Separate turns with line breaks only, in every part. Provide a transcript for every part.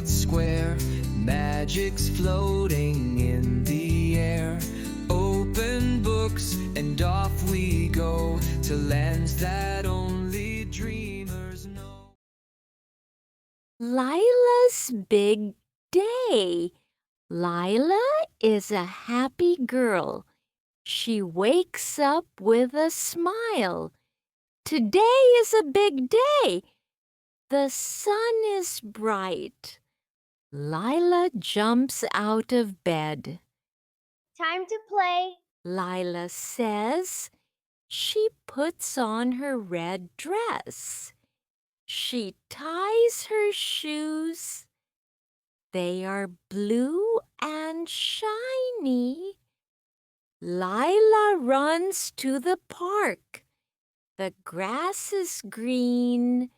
crowded square. Magic's floating in the air. Open books and off we go to lands that only dreamers know.
Lila's big day. Lila is a happy girl. She wakes up with a smile. Today is a big day. The sun is bright. Lila jumps out of bed.
Time to play.
Lila says she puts on her red dress. She ties her shoes. They are blue and shiny. Lila runs to the park. The grass is green.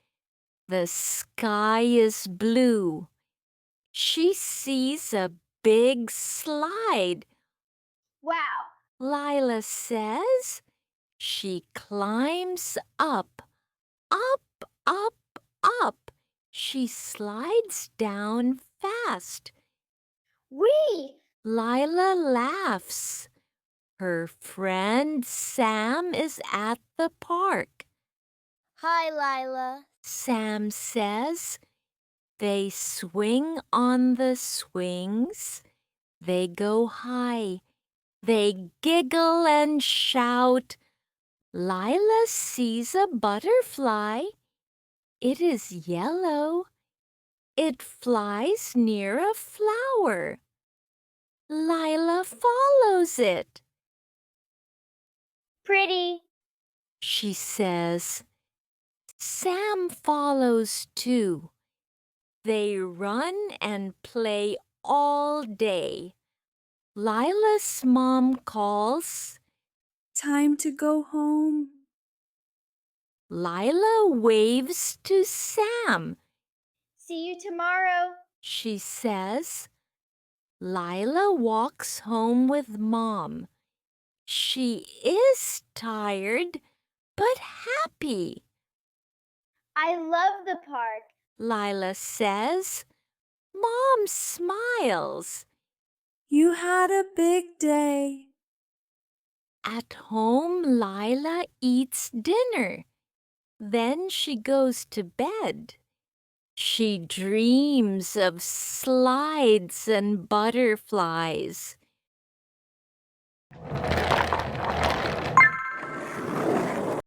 The sky is blue. She sees a big slide.
Wow.
Lila says she climbs up, up, up, up. She slides down fast.
Whee!
Lila laughs. Her friend Sam is at the park.
Hi, Lila.
Sam says they swing on the swings. They go high. They giggle and shout. Lila sees a butterfly. It is yellow. It flies near a flower. Lila follows it.
Pretty.
She says. Sam follows too. They run and play all day. Lila's mom calls.
Time to go home.
Lila waves to Sam.
See you tomorrow.
She says. Lila walks home with Mom. She is tired, but happy.
I love the park.
Lila says. Mom smiles.
You had a big day.
At home, Lila eats dinner. Then she goes to bed. She dreams of slides and butterflies.